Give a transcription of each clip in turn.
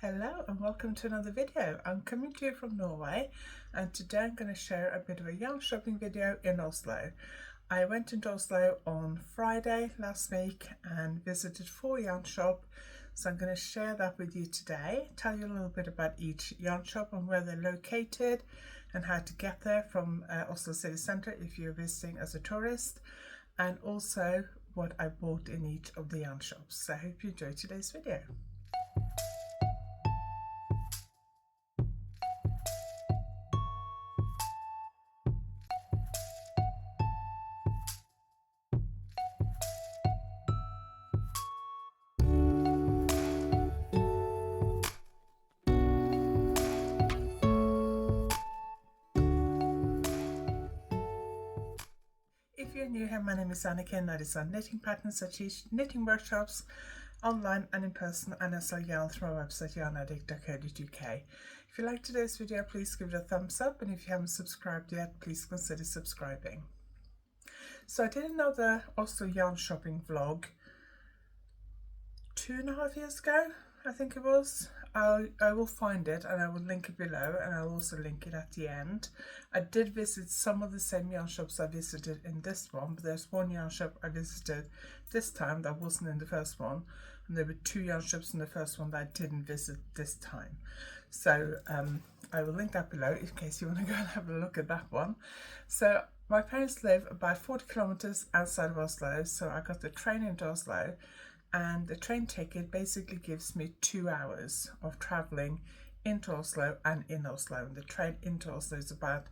Hello and welcome to another video. I'm coming to you from Norway and today I'm going to share a bit of a yarn shopping video in Oslo. I went into Oslo on Friday last week and visited 4 yarn shop, so I'm going to share that with you today, tell you a little bit about each yarn shop and where they're located and how to get there from Oslo city centre if you're visiting as a tourist, and also what I bought in each of the yarn shops. So I hope you enjoy today's video. If you're new here, my name is Anniken. I design knitting patterns. I teach knitting workshops online and in person, and I sell yarn through our website YarnAddict.co.uk. If you like today's video, please give it a thumbs up, and if you haven't subscribed yet, please consider subscribing. So I did another Oslo yarn shopping vlog 2.5 years ago, I think it was. I will find it and I will link it below, and I'll also link it at the end. I did visit some of the same yarn shops I visited in this one, but there's one yarn shop I visited this time that wasn't in the first one, and there were 2 yarn shops in the first one that I didn't visit this time. So I will link that below in case you want to go and have a look at that one. So my parents live about 40 kilometers outside of Oslo, so I got the train into Oslo, and the train ticket basically gives me 2 hours of traveling into Oslo and in Oslo, and the train into Oslo is about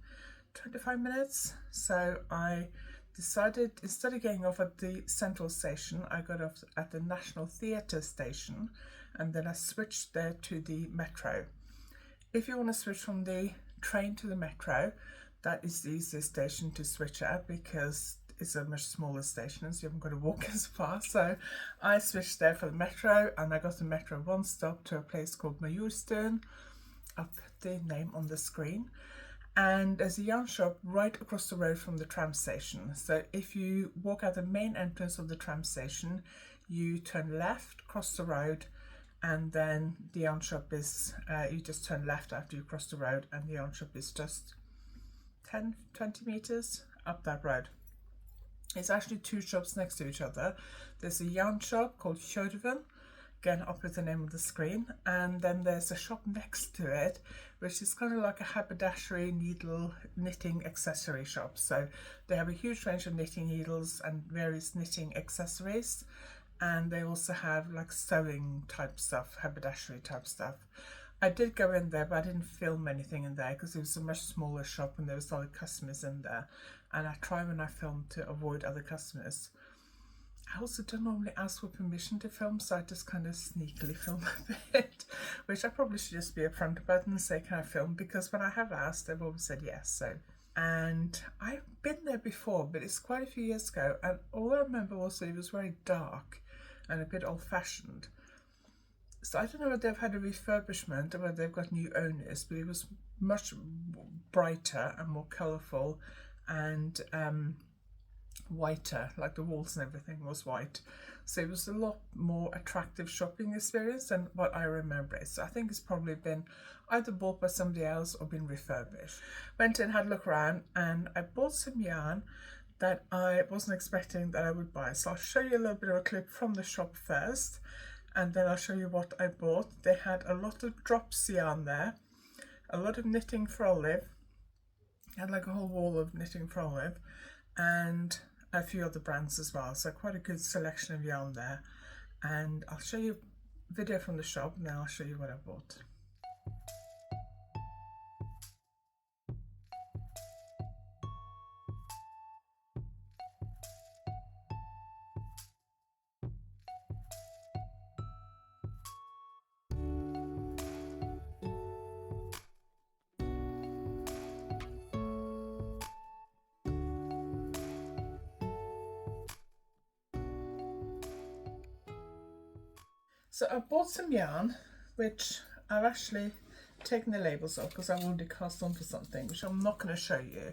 25 minutes. So I decided, instead of getting off at the central station, I got off at the National Theatre station, and then I switched there to the metro. If you want to switch from the train to the metro, that is the easiest station to switch at because it's a much smaller station, so you haven't got to walk as far. So I switched there for the metro, and I got the metro one stop to a place called Majorstuen. I'll put the name on the screen. And there's a yarn shop right across the road from the tram station. So if you walk out the main entrance of the tram station, you turn left, cross the road, and then the yarn shop is, you just turn left after you cross the road, and the yarn shop is just 10-20 meters up that road. It's actually 2 shops next to each other. There's a yarn shop called Kjørven, again up with the name of the screen, and then there's a shop next to it which is kind of like a haberdashery needle knitting accessory shop. So they have a huge range of knitting needles and various knitting accessories, and they also have like sewing type stuff, haberdashery type stuff. I did go in there, but I didn't film anything in there because it was a much smaller shop and there was other customers in there, and I try when I film to avoid other customers. I also don't normally ask for permission to film, so I just kind of sneakily film a bit, which I probably should just be upfront about and say, can I film? Because when I have asked, they've always said yes. So, and I've been there before, but it's quite a few years ago, and all I remember was that it was very dark and a bit old-fashioned. So I don't know whether they've had a refurbishment or whether they've got new owners, but it was much brighter and more colourful and whiter, like the walls and everything was white. So it was a lot more attractive shopping experience than what I remember it. So I think it's probably been either bought by somebody else or been refurbished. Went in, had a look around, and I bought some yarn that I wasn't expecting that I would buy. So I'll show you a little bit of a clip from the shop first, and then I'll show you what I bought. They had a lot of drops yarn there, a lot of knitting for Olive, had like a whole wall of knitting for Olive, and a few other brands as well. So quite a good selection of yarn there. And I'll show you a video from the shop, and then I'll show you what I bought. So I bought some yarn, which I've actually taken the labels off because I wanted to cast onto something, which I'm not going to show you.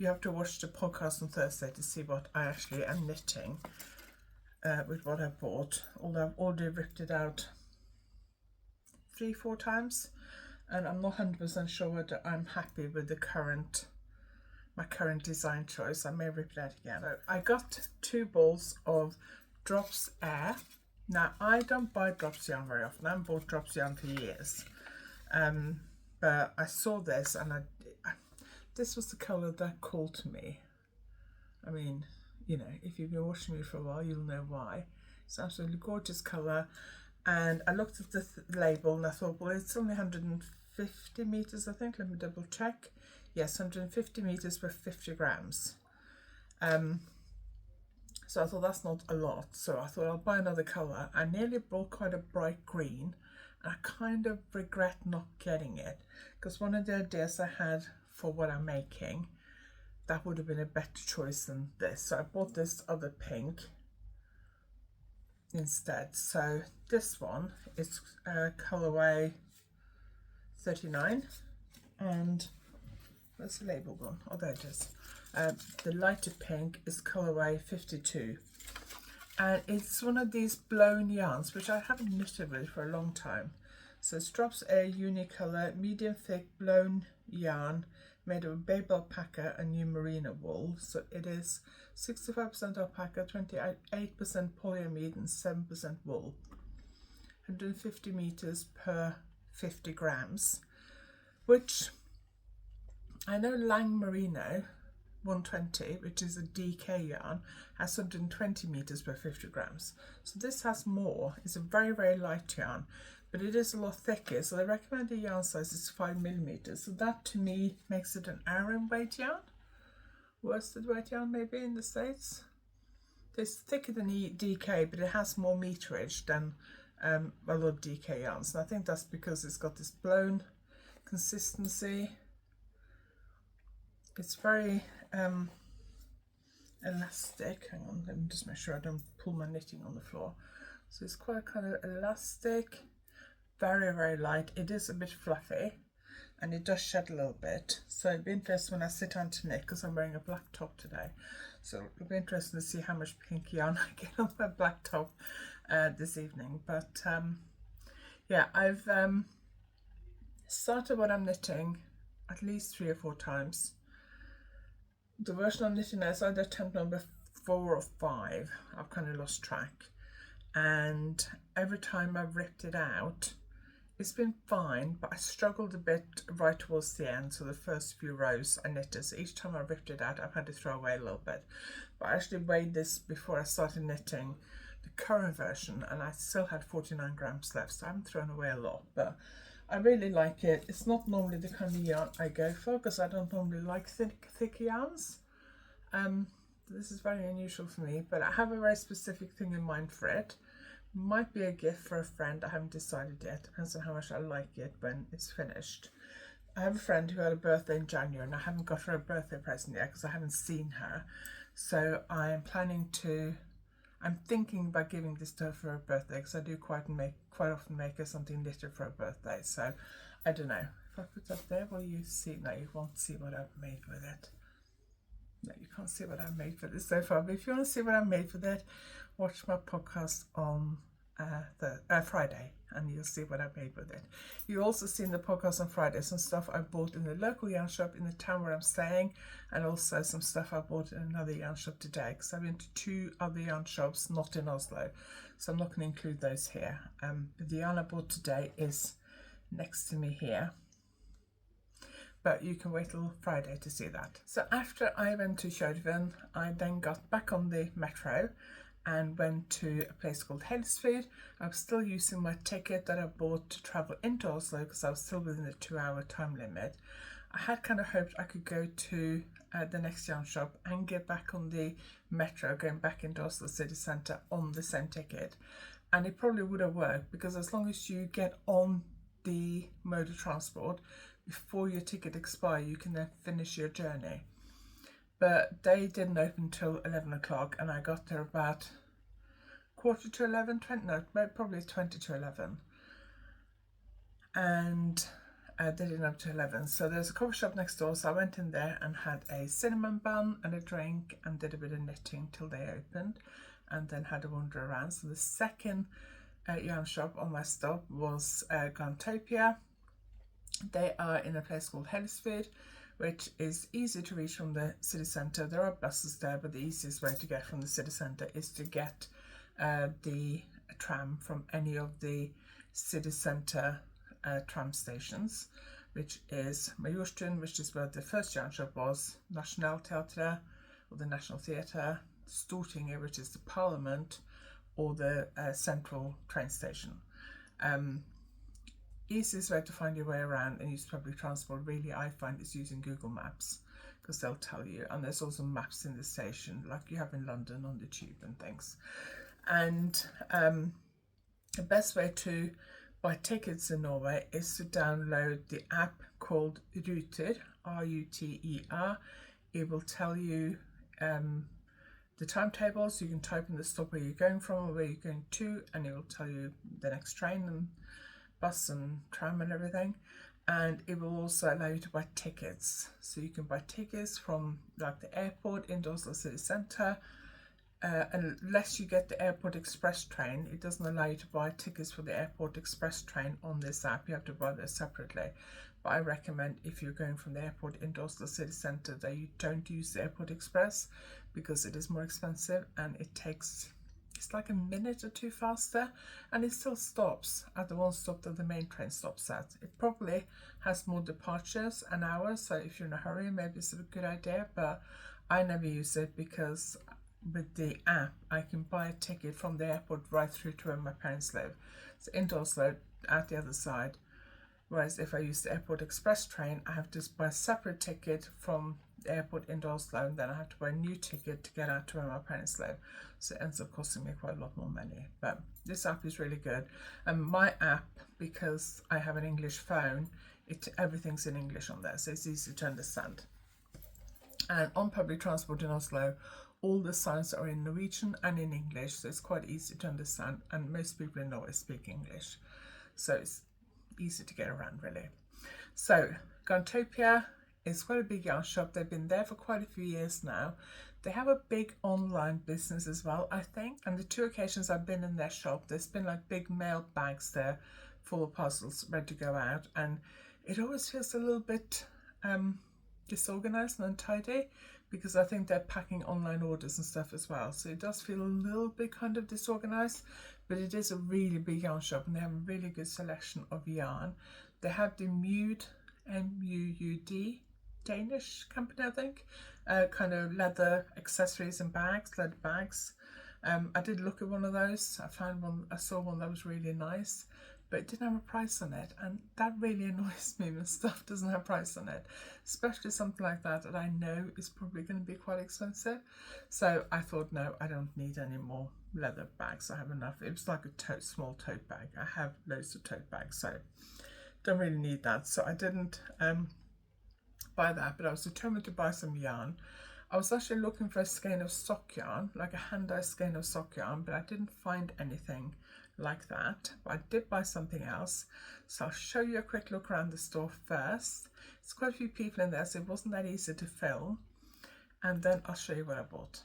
You have to watch the podcast on Thursday to see what I actually am knitting with what I bought, although I've already ripped it out 3-4 times, and I'm not 100% sure whether I'm happy with my current design choice. I may rip it out again. So I got 2 balls of Drops Air. Now, I don't buy Drops yarn very often. I haven't bought Drops yarn for years. But I saw this, and this was the colour that called to me. I mean, you know, if you've been watching me for a while, you'll know why. It's an absolutely gorgeous colour. And I looked at the label and I thought, well, it's only 150 metres, I think. Let me double check. Yes, 150 metres per 50 grams. So I thought that's not a lot. So I thought I'll buy another colour. I nearly bought quite a bright green. I kind of regret not getting it, because one of the ideas I had for what I'm making, that would have been a better choice than this. So I bought this other pink instead. So this one is colorway 39, and where's the label gone? Oh, there it is. The lighter pink is colorway 52, and it's one of these blown yarns which I haven't knitted with for a long time. So it's Drops Air Unicolor medium thick blown yarn made of baby alpaca and new merino wool. So it is 65% alpaca, 28% polyamide and 7% wool. 150 meters per 50 grams, which I know Lang Merino 120, which is a DK yarn, has 120 meters per 50 grams. So this has more. It's a very, very light yarn, but it is a lot thicker. So the recommended yarn size is 5 millimeters. So that to me makes it an Aran weight yarn. Worsted weight yarn maybe in the States. It's thicker than DK, but it has more meterage than a lot of DK yarns. And I think that's because it's got this blown consistency. It's very elastic. Hang on, let me just make sure I don't pull my knitting on the floor. So it's quite kind of elastic, very, very light. It is a bit fluffy, and it does shed a little bit. So it'll be interesting when I sit down to knit, because I'm wearing a black top today. So it'll be interesting to see how much pink yarn I get on my black top this evening. But yeah, I've started what I'm knitting at least 3 or 4 times. The version I'm knitting now is either attempt number 4 or 5. I've kind of lost track, and every time I've ripped it out, it's been fine, but I struggled a bit right towards the end. So the first few rows I knitted, so each time I ripped it out, I've had to throw away a little bit. But I actually weighed this before I started knitting the current version, and I still had 49 grams left, so I haven't thrown away a lot. But I really like it. It's not normally the kind of yarn I go for, because I don't normally like thick yarns. This is very unusual for me, but I have a very specific thing in mind for it. Might be a gift for a friend, I haven't decided yet. Depends on how much I like it when it's finished. I have a friend who had a birthday in January, and I haven't got her a birthday present yet because I haven't seen her. So I'm thinking about giving this to her for her birthday, because I do quite often make her something knitted for her birthday. So I don't know. If I put that there, will you see? No, you won't see what I've made with it. No, you can't see what I've made for this so far. But if you want to see what I've made with it, watch my podcast on Friday, and you'll see what I made with it. You also see in the podcast on Friday some stuff I bought in the local yarn shop in the town where I'm staying, and also some stuff I bought in another yarn shop today, because I've been to 2 other yarn shops not in Oslo, so I'm not going to include those here. But the yarn I bought today is next to me here, but you can wait till Friday to see that. So after I went to Kjørven, I then got back on the metro and went to a place called Helsfyr. I was still using my ticket that I bought to travel into Oslo, because I was still within the 2-hour time limit. I had kind of hoped I could go to the next yarn shop and get back on the metro, going back into Oslo city centre on the same ticket. And it probably would have worked, because as long as you get on the mode of transport before your ticket expires, you can then finish your journey. But they didn't open till 11 o'clock, and I got there about quarter to 11, probably 20 to 11. And they didn't open till 11. So there's a coffee shop next door, so I went in there and had a cinnamon bun and a drink and did a bit of knitting till they opened, and then had a wander around. So the second yarn shop on my stop was Garntopia. They are in a place called Hellisfield, which is easy to reach from the city centre. There are buses there, but the easiest way to get from the city centre is to get the tram from any of the city centre tram stations, which is Majorstuen, which is where the first yarn shop was, Nationaltheatret, or the National Theatre, Stortinget, which is the Parliament, or the central train station. Easiest way to find your way around and use public transport, really, I find, is using Google Maps, because they'll tell you, and there's also maps in the station like you have in London on the tube and things. And the best way to buy tickets in Norway is to download the app called Ruter, R-U-T-E-R. It will tell you the timetables. You can type in the stop where you're going from or where you're going to, and it will tell you the next train and bus and tram and everything. And it will also allow you to buy tickets, so you can buy tickets from like the airport into Oslo city centre. Unless you get the airport express train, it doesn't allow you to buy tickets for the airport express train on this app. You have to buy those separately. But I recommend, if you're going from the airport into Oslo city centre, that you don't use the airport express, because it is more expensive and it's like a minute or two faster, and it still stops at the one stop that the main train stops at. It probably has more departures an hour, so if you're in a hurry, maybe it's a good idea, but I never use it, because with the app I can buy a ticket from the airport right through to where my parents live, so into Oslo at the other side. Whereas if I use the airport express train, I have to buy a separate ticket from the airport into Oslo, and then I have to buy a new ticket to get out to where my parents live. So it ends up costing me quite a lot more money. But this app is really good. And my app, because I have an English phone, everything's in English on there, so it's easy to understand. And on public transport in Oslo, all the signs are in Norwegian and in English, so it's quite easy to understand, and most people in Norway speak English, so it's easy to get around, really. So Garntopia is quite a big yarn shop. They've been there for quite a few years now. They have a big online business as well, I think, and the two occasions I've been in their shop, there's been like big mail bags there full of parcels ready to go out, and it always feels a little bit disorganized and untidy, because I think they're packing online orders and stuff as well, so it does feel a little bit kind of disorganized. But it is a really big yarn shop, and they have a really good selection of yarn. They have the Muud, M-U-U-D, Danish company, I think, kind of leather accessories and bags, leather bags. I did look at one of those. I saw one that was really nice, but it didn't have a price on it, and that really annoys me when stuff doesn't have a price on it, especially something like that I know is probably going to be quite expensive. So I thought, no, I don't need any more leather bags. I have enough. It was like a small tote bag. I have loads of tote bags, so don't really need that. So I didn't buy that, but I was determined to buy some yarn. I was actually looking for a skein of sock yarn, like a hand-dyed skein of sock yarn, but I didn't find anything like that. But I did buy something else, so I'll show you a quick look around the store first. There's quite a few people in there, so it wasn't that easy to film, and then I'll show you what I bought.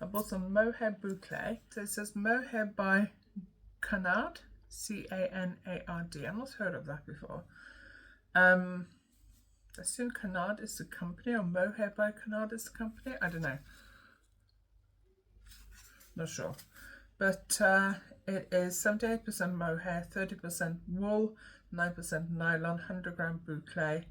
I bought some mohair boucle. So it says mohair by Canard, C-A-N-A-R-D. I've not heard of that before. I assume Canard is the company, or mohair by Canard is the company. I don't know. Not sure. But it is 78% mohair, 30% wool, 9% nylon, 100 gram boucle,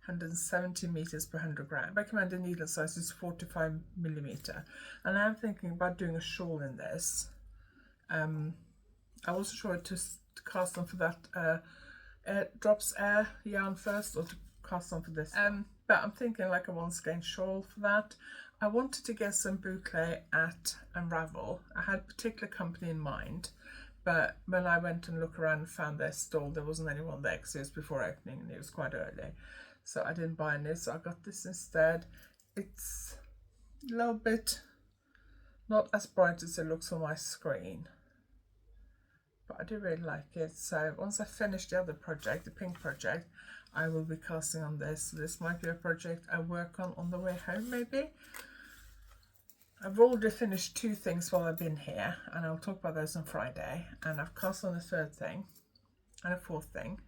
170 meters per 100 gram. Recommended needle size is 45 millimeter, and I'm thinking about doing a shawl in this. I wasn't sure to cast on for that drops air yarn first or to cast on for this. But I'm thinking like a 1 skein shawl for that. I wanted to get some boucle at Unravel. I had a particular company in mind, but when I went and looked around and found their stall, there wasn't anyone there because it was before opening and it was quite early. So I didn't buy any, so I got this instead. It's a little bit not as bright as it looks on my screen, but I do really like it. So once I finish the other project, the pink project, I will be casting on this. So this might be a project I work on the way home maybe. I've already finished 2 things while I've been here, and I'll talk about those on Friday. And I've cast on a 3rd thing, and a 4th thing,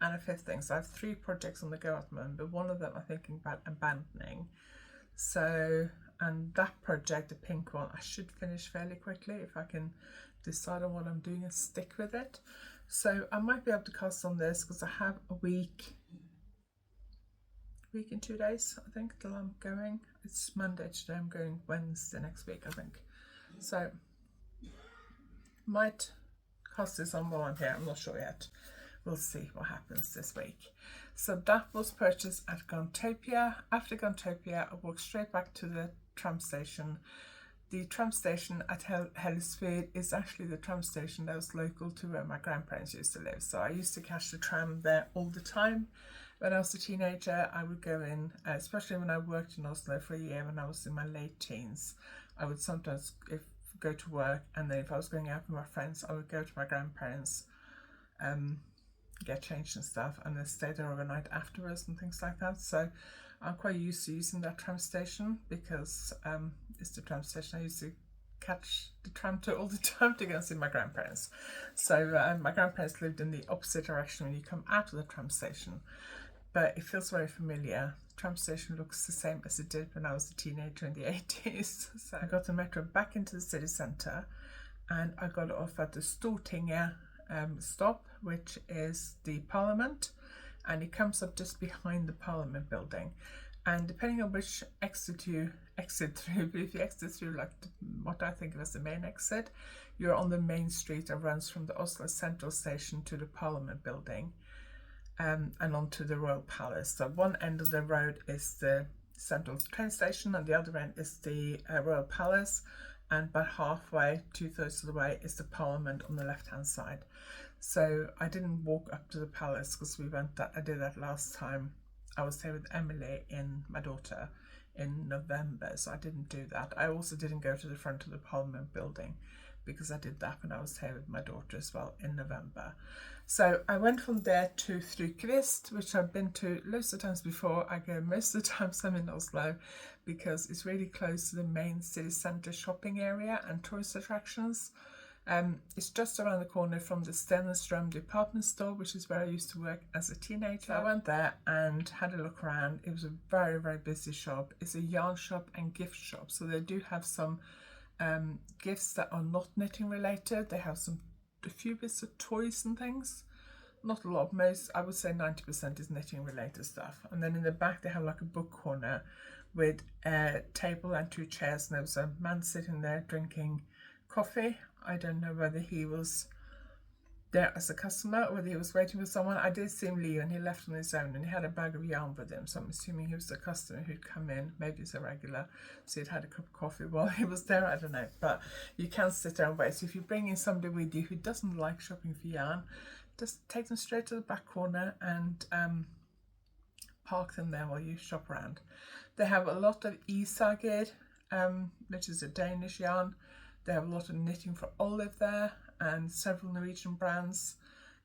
and a 5th thing. So I have 3 projects on the go at the moment, but one of them I'm thinking about abandoning. So, and that project, the pink one, I should finish fairly quickly if I can decide on what I'm doing and stick with it. So I might be able to cast on this because I have a week and 2 days, I think, till I'm going. It's Monday today, I'm going Wednesday next week, I think. So might cast this on while I'm here, I'm not sure yet. We'll see what happens this week. So that was purchased at Guntopia. After Guntopia, I walked straight back to the tram station. The tram station at Hellisfield is actually the tram station that was local to where my grandparents used to live. So I used to catch the tram there all the time. When I was a teenager, I would go in, especially when I worked in Oslo for a year when I was in my late teens. I would sometimes go to work, and then if I was going out with my friends, I would go to my grandparents, get changed and stuff, and then stay there overnight afterwards and things like that. So I'm quite used to using that tram station because it's the tram station I used to catch the tram to all the time to go and see my grandparents. So my grandparents lived in the opposite direction when you come out of the tram station, but it feels very familiar. The tram station looks the same as it did when I was a teenager in the 80s. So I got the metro back into the city centre, and I got off at the Stortinget stop, which is the Parliament, and it comes up just behind the Parliament building. And depending on which exit you exit through, but if you exit through like what I think of as the main exit, you're on the main street that runs from the Oslo Central Station to the Parliament building, and onto the Royal Palace. So one end of the road is the Central train station, and the other end is the Royal Palace, and about halfway, 2/3 of the way, is the Parliament on the left-hand side. So I didn't walk up to the palace because I did that last time. I was there with Emily and my daughter in November, so I didn't do that. I also didn't go to the front of the Parliament building because I did that when I was here with my daughter as well in November. So I went from there to Frukvist, which I've been to loads of times before. I go most of the times I'm in Oslo because it's really close to the main city centre shopping area and tourist attractions. It's just around the corner from the Stenström department store, which is where I used to work as a teenager. I went there and had a look around. It was a very, very busy shop. It's a yarn shop and gift shop, so they do have some gifts that are not knitting related. They have a few bits of toys and things. Not a lot. Most, I would say 90% is knitting related stuff. And then in the back they have like a book corner with a table and 2 chairs, and there was a man sitting there drinking coffee. I don't know whether he was there as a customer or whether he was waiting for someone. I did see him leave and he left on his own, and he had a bag of yarn with him, so I'm assuming he was a customer who'd come in. Maybe he's a regular, so he'd had a cup of coffee while he was there, I don't know. But you can sit there and wait. So if you bring in somebody with you who doesn't like shopping for yarn, just take them straight to the back corner and park them there while you shop around. They have a lot of Isagir, which is a Danish yarn. They have a lot of knitting for Olive there and several Norwegian brands.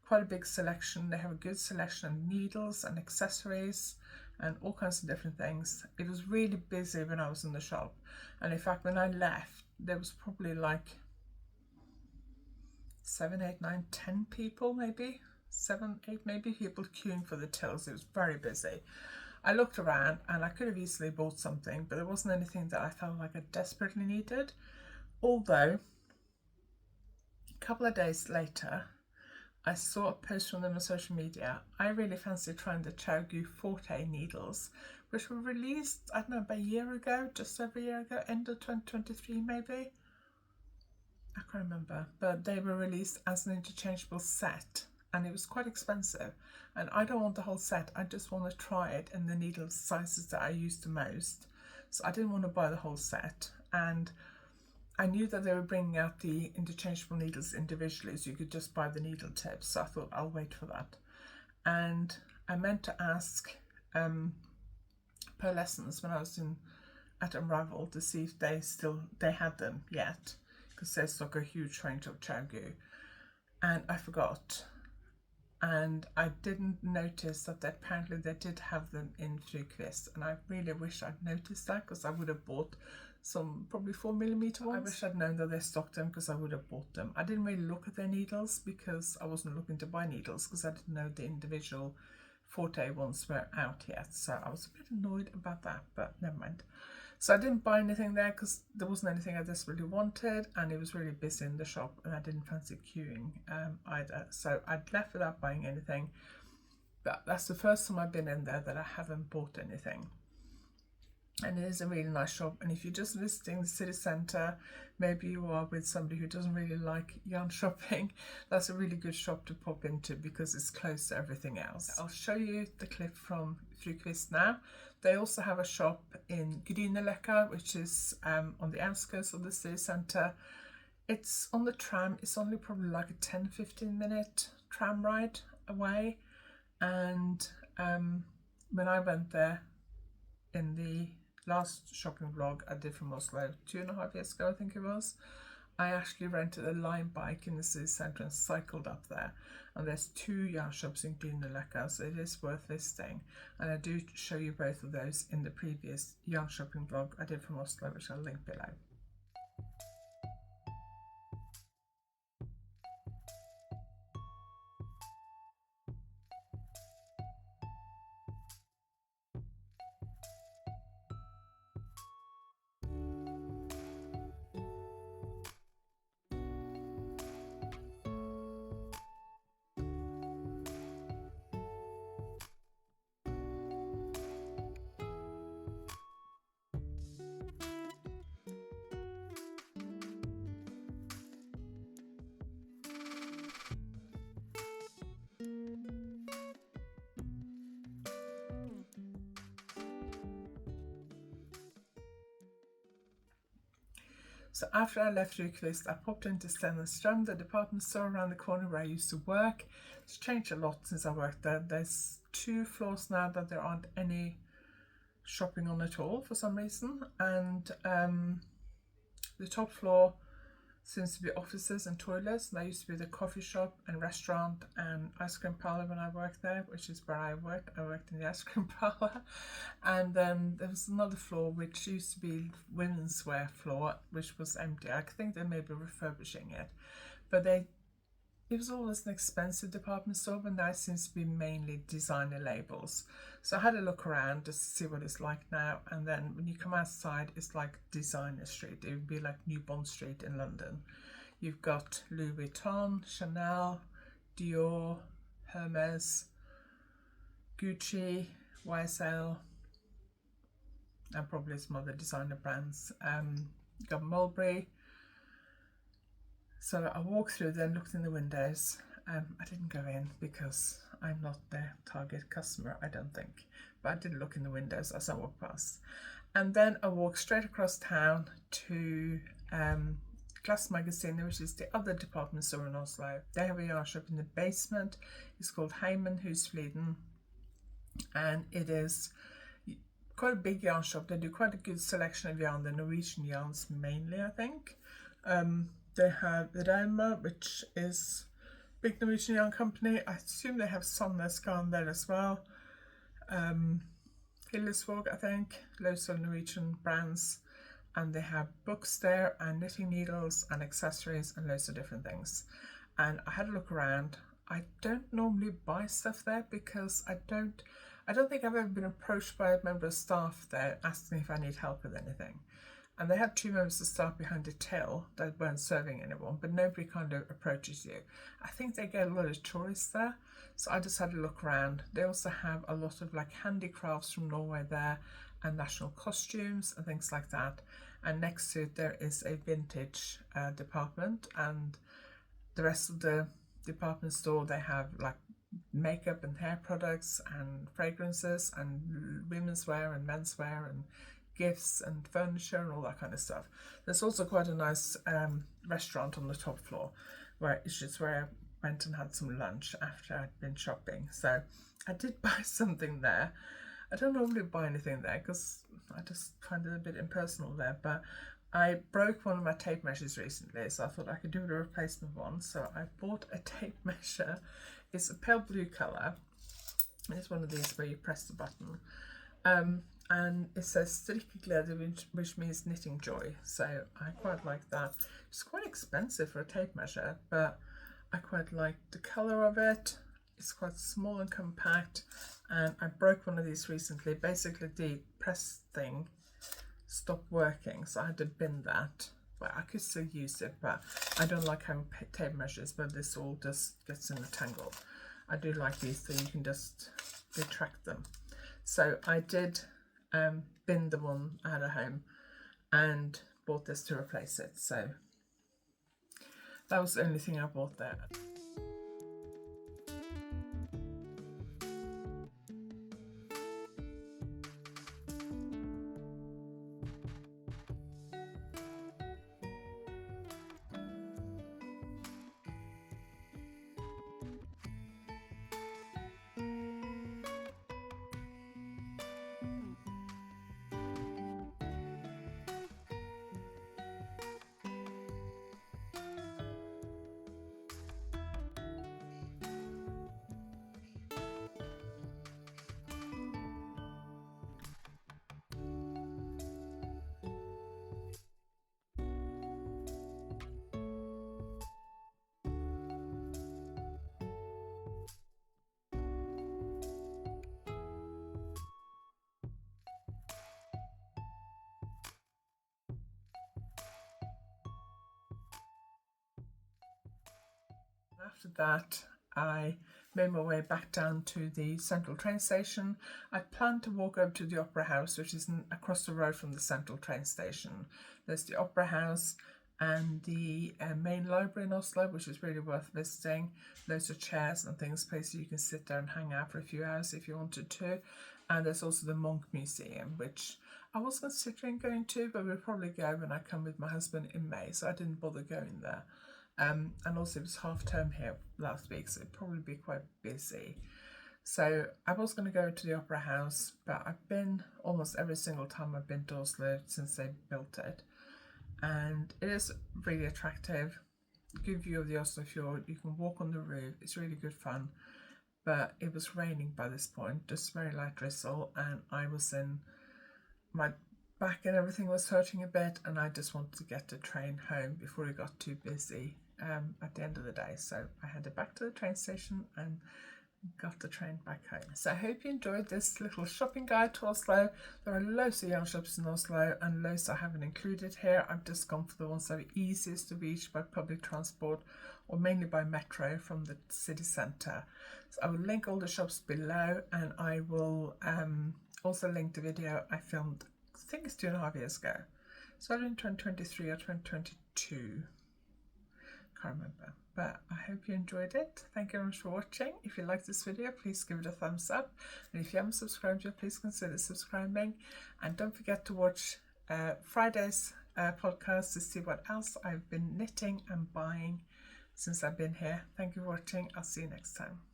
Quite a big selection. They have a good selection of needles and accessories and all kinds of different things. It was really busy when I was in the shop, and in fact when I left there was probably like 7, 8, 9, 10 people, maybe 7, 8 maybe people queuing for the tills. It was very busy. I looked around and I could have easily bought something, but there wasn't anything that I felt like I desperately needed. Although a couple of days later I saw a post from them on social media. I really fancy trying the ChiaoGoo Forte needles, which were released, I don't know, about a year ago, just over a year ago, end of 2023 maybe. I can't remember, but they were released as an interchangeable set, and it was quite expensive. And I don't want the whole set, I just want to try it in the needle sizes that I use the most. So I didn't want to buy the whole set, and I knew that they were bringing out the interchangeable needles individually, so you could just buy the needle tips. So I thought I'll wait for that. And I meant to ask Per Lessons when I was at Unravel to see if they had them yet, because they stock a huge range of ChiaoGoo, and I forgot. And I didn't notice that apparently they did have them in Flugquist, and I really wish I'd noticed that, because I would have bought some probably 4mm ones. I wish I'd known that they stocked them, because I would have bought them. I didn't really look at their needles because I wasn't looking to buy needles, because I didn't know the individual Forte ones were out yet, so I was a bit annoyed about that, but never mind. So I didn't buy anything there because there wasn't anything I desperately wanted, and it was really busy in the shop, and I didn't fancy queuing either. So I'd left without buying anything. But that's the first time I've been in there that I haven't bought anything. And it is a really nice shop, and if you're just visiting the city centre, maybe you are with somebody who doesn't really like yarn shopping, that's a really good shop to pop into because it's close to everything else. I'll show you the clip from Flugquist now. They also have a shop in Grünerløkka, which is on the outskirts of the city centre. It's on the tram. It's only probably like a 10-15 minute tram ride away, and when I went there in the last shopping vlog I did from Oslo 2.5 years ago, I think it was, I actually rented a Lime bike in the city centre and cycled up there, and there's 2 yarn shops in Grünerløkka, so it is worth visiting, and I do show you both of those in the previous yarn shopping vlog I did from Oslo, which I'll link below. So after I left Flugquist, I popped into Stenström, the department store around the corner where I used to work. It's changed a lot since I worked there. There's 2 floors now that there aren't any shopping on at all for some reason, and the top floor seems to be offices and toilets. There used to be the coffee shop and restaurant and ice cream parlor when I worked there, which is where I worked. I worked in the ice cream parlor. And then there was another floor which used to be women's wear floor, which was empty. I think they may be refurbishing it, but it was always an expensive department store, but now it seems to be mainly designer labels. So I had a look around just to see what it's like now, and then when you come outside, it's like designer street. It would be like New Bond Street in London. You've got Louis Vuitton, Chanel, Dior, Hermes, Gucci, YSL, and probably some other designer brands. You've got Mulberry. So I walked through there and looked in the windows. I didn't go in because I'm not their target customer, I don't think. But I did look in the windows as I walked past. And then I walked straight across town to Glass Magazine, which is the other department store in Oslo. They have a yarn shop in the basement. It's called Heimen Husfliden. And it is quite a big yarn shop. They do quite a good selection of yarn, the Norwegian yarns mainly, I think. They have Rauma, which is a big Norwegian yarn company. I assume they have Sandnes garn there as well. Hillesvåg, I think, loads of Norwegian brands. And they have books there and knitting needles and accessories and loads of different things. And I had a look around. I don't normally buy stuff there because I don't think I've ever been approached by a member of staff there asking if I need help with anything. And they had 2 members of staff behind the till that weren't serving anyone, but nobody kind of approaches you. I think they get a lot of tourists there, so I just had a look around. They also have a lot of like handicrafts from Norway there, and national costumes and things like that. And next to it there is a vintage department, and the rest of the department store, they have like makeup and hair products and fragrances and women's wear and men's wear and gifts and furniture and all that kind of stuff. There's also quite a nice restaurant on the top floor, which is where I went and had some lunch after I'd been shopping. So I did buy something there. I don't normally buy anything there because I just find it a bit impersonal there, but I broke one of my tape measures recently, so I thought I could do a replacement one. So I bought a tape measure. It's a pale blue colour. It's one of these where you press the button. And it says Strikke Glede, which means knitting joy. So I quite like that. It's quite expensive for a tape measure, but I quite like the colour of it. It's quite small and compact. And I broke one of these recently. Basically, the press thing stopped working, so I had to bin that. Well, I could still use it, but I don't like having tape measures, but this all just gets in a tangle. I do like these, so you can just retract them. So I did bin the one I had at home and bought this to replace it. So that was the only thing I bought there. After that, I made my way back down to the central train station. I planned to walk over to the Opera House, which is across the road from the central train station. There's the Opera House and the main library in Oslo, which is really worth visiting. Loads of chairs and things, places you can sit there and hang out for a few hours if you wanted to. And there's also the Monk Museum, which I was considering going to, but we'll probably go when I come with my husband in May, so I didn't bother going there. And also it was half term here last week, so it'd probably be quite busy. So I was going to go to the Opera House, but I've been almost every single time I've been to Oslo since they built it. And it is really attractive. Good view of the Oslo fjord. You can walk on the roof. It's really good fun. But it was raining by this point, just very light drizzle, and I was in my back and everything was hurting a bit, and I just wanted to get the train home before it got too busy at the end of the day. So I headed back to the train station and got the train back home. So I hope you enjoyed this little shopping guide to Oslo. There are loads of yarn shops in Oslo and loads I haven't included here. I've just gone for the ones that are easiest to reach by public transport or mainly by metro from the city centre. So I will link all the shops below, and I will also link the video I filmed, I think it's 2.5 years ago. So in 2023 or 2022. Can't remember, but I hope you enjoyed it. Thank you very much for watching. If you liked this video, please give it a thumbs up, and if you haven't subscribed yet, please consider subscribing, and don't forget to watch Friday's podcast to see what else I've been knitting and buying since I've been here. Thank you for watching. I'll see you next time.